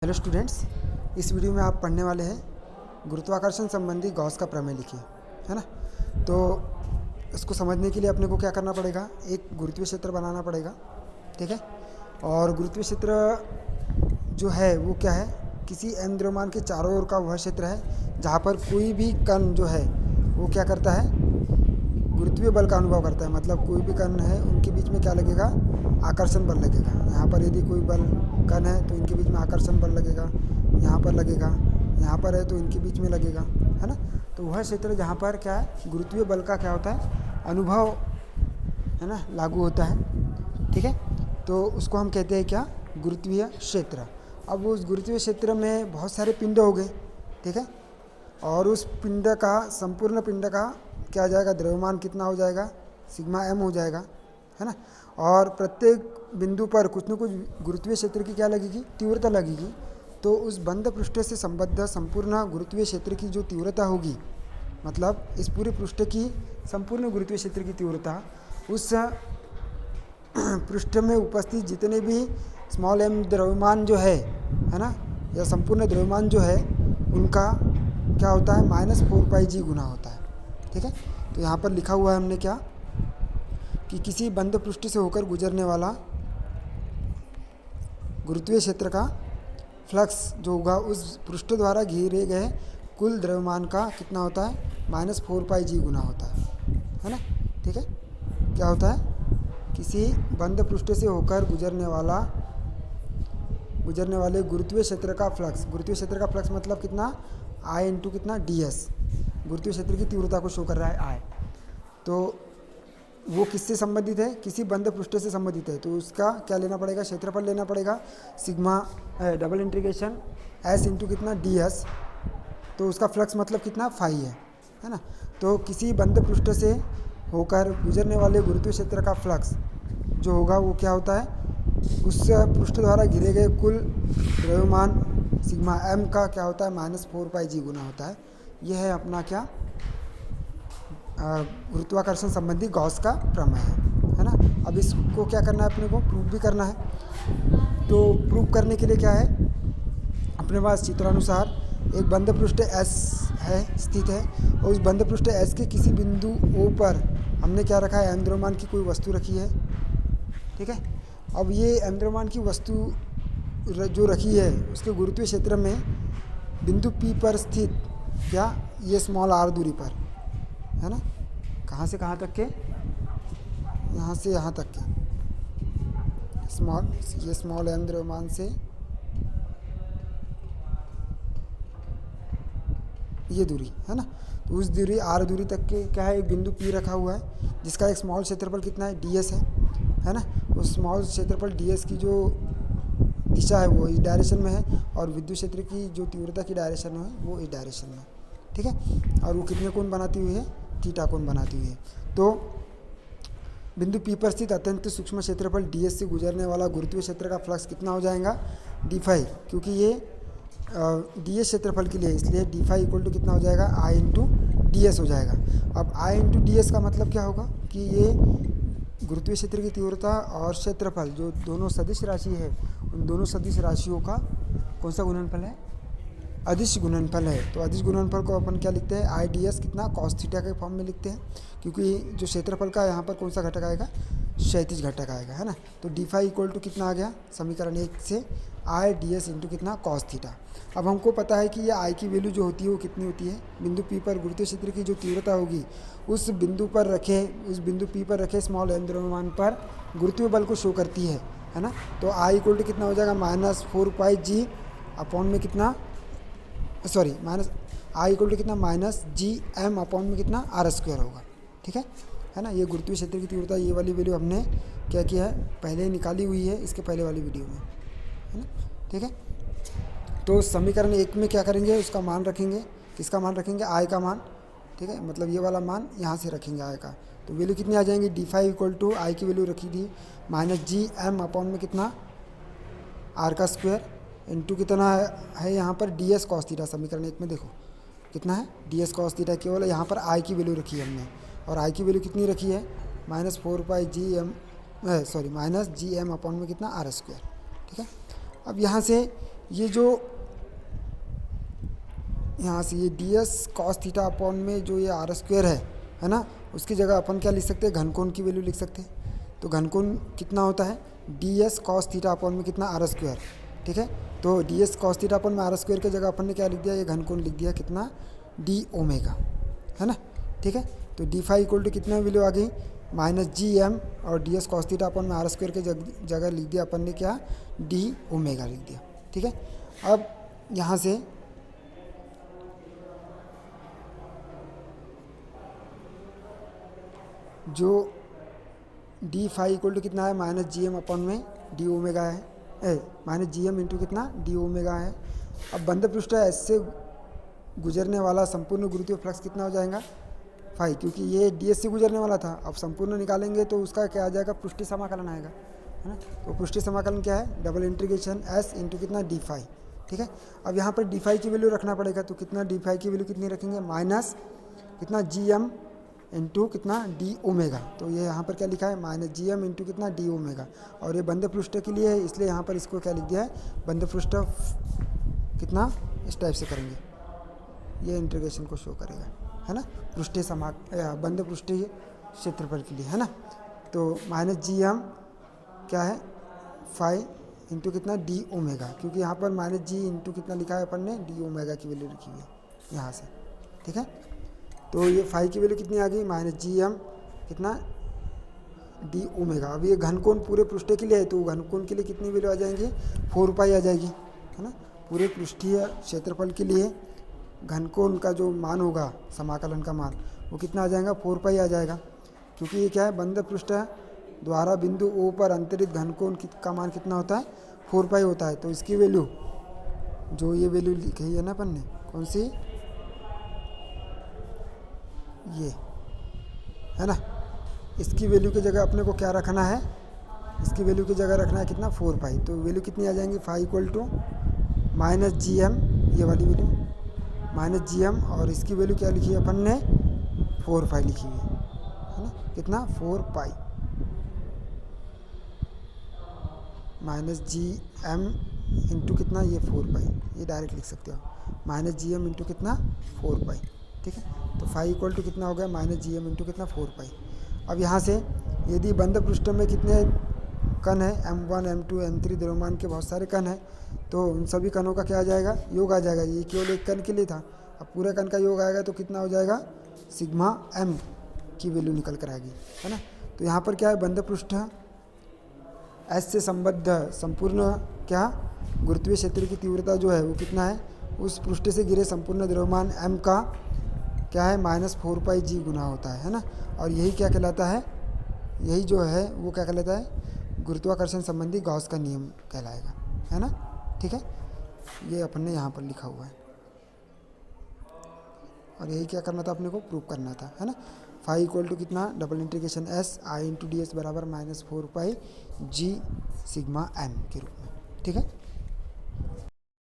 Hello students, इस video में आप पढ़ने वाले हैं गुरुत्वाकर्षण संबंधी गॉस का प्रमेय लिखिए, है ना। तो इसको समझने के लिए अपने को क्या करना पड़ेगा, एक गुरुत्वीय क्षेत्र बनाना पड़ेगा, ठीक है। और गुरुत्वीय क्षेत्र जो है वो क्या है, किसी n द्रव्यमान के चारों ओर का वह क्षेत्र है जहाँ पर कोई भी कण जो है वो क्या करता है, गुरुत्वीय बल का अनुभव करता है। मतलब कोई भी कण है उनके बीच में क्या लगेगा, आकर्षण बल लगेगा। यहाँ पर यदि कोई बल कण है तो इनके बीच में आकर्षण बल लगेगा, यहाँ पर लगेगा, यहाँ पर है तो इनके बीच में लगेगा, है ना। तो वह क्षेत्र जहाँ पर क्या है, गुरुत्वीय बल का क्या होता है, अनुभव, है ना, लागू होता है, ठीक है। तो उसको हम कहते हैं क्या, गुरुत्वीय क्षेत्र। अब उस गुरुत्वीय क्षेत्र में बहुत सारे पिंड हो गए, ठीक है। और उस पिंड का, संपूर्ण पिंड का क्या आ जाएगा, द्रव्यमान कितना हो जाएगा, सिग्मा एम हो जाएगा, है ना। और प्रत्येक बिंदु पर कुछ न कुछ गुरुत्वीय क्षेत्र की क्या लगेगी, तीव्रता लगेगी। तो उस बंद पृष्ठ से संबद्ध संपूर्ण गुरुत्वीय क्षेत्र की जो तीव्रता होगी, मतलब इस पूरे पृष्ठ की संपूर्ण गुरुत्वीय क्षेत्र की तीव्रता उस पृष्ठ में उपस्थित जितने भी स्मॉल एम द्रव्यमान जो है ना, या संपूर्ण द्रव्यमान जो है, उनका क्या होता है, -4πg गुना होता है, ठीक है। तो यहाँ पर लिखा हुआ है हमने क्या, कि किसी बंद पृष्ठ से होकर गुजरने वाला गुरुत्वीय क्षेत्र का फ्लक्स जो होगा उस पृष्ठ द्वारा घेरे गए कुल द्रव्यमान का कितना होता है, -4πg गुना होता है ना, ठीक है। क्या होता है, किसी बंद पृष्ठ से होकर गुजरने वाले गुरुत्वीय क्षेत्र का फ्लक्स, गुरुत्वीय क्षेत्र का फ्लक्स मतलब कितना, I इंटू कितना ds, गुरुत्वीय क्षेत्र की तीव्रता को शो कर रहा है I। तो वो किससे संबंधित है, किसी बंद पृष्ठ से संबंधित है। तो उसका क्या लेना पड़ेगा, क्षेत्रफल लेना पड़ेगा, sigma double integration s into कितना ds। तो उसका फ्लक्स मतलब कितना, फाई है ना। तो किसी बंद पृष्ठ से होकर गुजरने वाले गुरुत्वीय क्षेत्र का फ्लक्स जो होगा वो क्या होता है, उस पृष्ठ द्वारा घिरे गए कुल द्रव्यमान सिग्मा m का क्या होता है, -4πg गुना होता है। यह है अपना क्या, गुरुत्वाकर्षण संबंधी गॉस का प्रमेय है ना। अब इसको क्या करना है, अपने को प्रूव भी करना है। तो प्रूव करने के लिए क्या है, अपने पास चित्रानुसार एक बंद पृष्ठ S है, स्थित है, और उस बंद पृष्ठ S के किसी बिंदु O पर हमने क्या रखा है, m द्रव्यमान की कोई वस्तु रखी है, ठीक है। अब ये m द्रव्यमान की वस्तु जो रखी है उसके गुरुत्वीय क्षेत्र में बिंदु P पर स्थित, क्या, ये स्मॉल r दूरी पर, है ना। कहाँ से कहाँ तक के, यहाँ से यहाँ तक के ये स्मॉल m द्रव्यमान से ये दूरी, है ना। तो उस दूरी r दूरी तक के क्या है, एक बिंदु P रखा हुआ है जिसका एक स्मॉल क्षेत्रफल कितना है, ds है ना। उस स्मॉल क्षेत्रफल ds की जो दिशा है वो इस डायरेक्शन में है, और विद्युत क्षेत्र की जो तीव्रता की डायरेक्शन है वो इस डायरेक्शन में, ठीक है। और वो कितने कोण बनाती हुई है, थीटा कोण बनाती हुई है। तो बिंदु P पर स्थित अत्यंत सूक्ष्म क्षेत्रफल ds से गुजरने वाला गुरुत्वीय क्षेत्र का फ्लक्स कितना हो जाएगा, d फाई, क्योंकि ये ds क्षेत्रफल के लिए, इसलिए d फाई इक्वल टू कितना हो जाएगा, I इंटू ds हो जाएगा। अब I इंटू ds का मतलब क्या होगा, कि ये गुरुत्वीय क्षेत्र की तीव्रता और क्षेत्रफल जो दोनों सदिश राशि है, उन दोनों सदिश राशियों का कौन सा गुणनफल है, अदिश गुणनफल है। तो अदिश गुणनफल को अपन क्या लिखते हैं, आई डी एस कितना कॉस थीटा के फॉर्म में लिखते हैं, क्योंकि जो क्षेत्रफल का यहाँ पर कौन सा घटक आएगा, क्षैतिज घटक आएगा, है ना। तो डी फाई इक्वल टू कितना आ गया, समीकरण 1 से आई डी एस इंटू कितना कॉस थीटा। अब हमको पता है कि ये आई की वैल्यू जो होती है वो कितनी होती है, बिंदु पी पर गुरुत्वीय क्षेत्र की जो तीव्रता होगी उस बिंदु पी पर रखे स्मॉल एम द्रव्यमान पर गुरुत्वीय बल को शो करती है ना। तो आई इक्वल टू कितना हो जाएगा, -4πg अपॉन में कितना, sorry minus I equal to कितना, -gm अपॉन में कितना r² होगा, ठीक है ना। ये गुरुत्वीय क्षेत्र की तीव्रता, ये वाली वैल्यू हमने क्या किया है, पहले निकाली हुई है इसके पहले वाली वीडियो में, है ना, ठीक है। तो समीकरण 1 में क्या करेंगे, उसका मान रखेंगे, किसका मान रखेंगे, आई का मान, ठीक है। मतलब ये वाला मान यहाँ से रखेंगे आई का। तो वैल्यू कितनी आ जाएंगी, d5 इक्वल टू आई की वैल्यू रखी थी -gm अपॉन में कितना r² इंटू कितना है यहाँ पर ds कॉस थीटा। समीकरण 1 में देखो कितना है, ds कॉस थीटा, केवल यहाँ पर आई की वैल्यू रखी है हमने, और आई की वैल्यू कितनी रखी है, -4πgm अपॉन में कितना r², ठीक है। अब यहाँ से ये जो यहाँ से ये D S cos theta upon में जो ये आर स्क्वायर है ना, उसकी जगह अपन क्या लिख सकते हैं, घनकोण की वैल्यू लिख सकते हैं। तो घनकोण कितना होता है, D S cos theta upon में कितना, आर स्क्वायर। ठीक है, तो D S cos theta upon में आर स्क्वायर की जगह अपन ने क्या लिख दिया, ये घनकोण लिख दिया कितना, डी ओमेगा, है ना। ठीक है, तो डी फाई इक्वल टू कितना वैल्यू आ गई, माइनस जी एम, और D S cos theta upon में आर स्क्वायर के जगह लिख दिया अपन ने क्या, डी ओमेगा लिख दिया। ठीक है, अब यहाँ से जो डी फाई इक्वल टू कितना है, माइनस जी एम अपॉन में डी ओमेगा है, माइनस जी एम इंटू कितना, डी ओमेगा है। अब बंद पृष्ठ एस से गुजरने वाला संपूर्ण गुरुत्वीय फ्लक्स कितना हो जाएगा, फाई, क्योंकि ये डी एस से गुजरने वाला था। अब संपूर्ण निकालेंगे तो उसका क्या आ जाएगा, पृष्ठीय समाकलन आएगा, है ना। तो पृष्ठीय समाकलन क्या है, डबल इंटीग्रेशन एस इंटू कितना, डी फाई। ठीक है, अब यहाँ पर डी फाई की वैल्यू रखना पड़ेगा, तो कितना डी फाई की वैल्यू कितनी रखेंगे, माइनस कितना जी एम इंटू कितना, डी ओमेगा। तो ये यहाँ पर क्या लिखा है, माइनस जी एम इंटू कितना, डी ओमेगा। और ये बंद पृष्ठ के लिए है, इसलिए यहाँ पर इसको क्या लिख दिया है, बंद पृष्ठ कितना, इस टाइप से करेंगे, ये इंटीग्रेशन को शो करेगा, है ना, पृष्ठीय बंद पृष्ठीय क्षेत्रफल के लिए, है ना। तो माइनस जी एम क्या है, फाई इंटू कितना, डी ओमेगा, क्योंकि यहाँ पर माइनस जी इंटू कितना लिखा है अपन ने, डी ओमेगा की वैल्यू लिखी हुई है यहाँ से। ठीक है, तो ये फाई की वैल्यू कितनी आ गई, माइनस जी एम कितना, डी ओमेगा। अब ये घनकोण पूरे पृष्ठ के लिए है, तो घनकोण के लिए कितनी वैल्यू आ जाएंगी, 4 पाई आ जाएगी, है ना। पूरे पृष्ठीय क्षेत्रफल के लिए घनकोण का जो मान होगा, समाकलन का मान, वो कितना आ जाएगा, 4 पाई आ जाएगा, क्योंकि ये क्या है, बंद पृष्ठ द्वारा बिंदु ओ पर अंतरित घनकोण का मान कितना होता है, 4 पाई होता है। तो इसकी वैल्यू, जो ये वैल्यू लिखी है ना अपन ने, कौन सी, ये है ना, इसकी वैल्यू की जगह अपने को क्या रखना है, इसकी वैल्यू की जगह रखना है कितना, 4 पाई। तो वैल्यू कितनी आ जाएंगी, phi equal to minus G M, ये वाली वैल्यू माइनस जी एम, और इसकी वैल्यू क्या लिखी है अपन ने, 4 पाई लिखी हुई है ना, कितना, 4 pi minus G M into कितना, ये 4 पाई, ये डायरेक्ट लिख सकते हो, माइनस जी एम इंटू कितना, 4 पाई। ठीक है, तो फाई इक्वल टू कितना हो गया, माइनस जी एम इंटू कितना, 4 पाई। अब यहाँ से यदि बंद पृष्ठ में कितने कण है, M1 M2 M3 द्रव्यमान के बहुत सारे कण हैं, तो उन सभी कणों का क्या आ जाएगा, योग आ जाएगा। ये केवल एक कण के लिए था, अब पूरे कण का योग आएगा तो कितना हो जाएगा, सिग्मा m की वैल्यू निकल कर आएगी, है ना। तो यहाँ पर क्या है, बंद पृष्ठ S से संबद्ध संपूर्ण क्या, गुरुत्वीय क्षेत्र की तीव्रता जो है वो कितना है, उस पृष्ठ से गिरे संपूर्ण द्रव्यमान m का क्या है, -4 पाई जी गुना होता है ना। और यही क्या कहलाता है, यही जो है वो क्या कहलाता है, गुरुत्वाकर्षण संबंधी गॉस का नियम कहलाएगा, है ना। ठीक है, ये अपन ने यहाँ पर लिखा हुआ है, और यही क्या करना था, अपने को प्रूव करना था, है ना। फाई इक्वल टू कितना, double integration S I into D S बराबर -4 पाई जी सिग्मा एम के रूप में। ठीक है।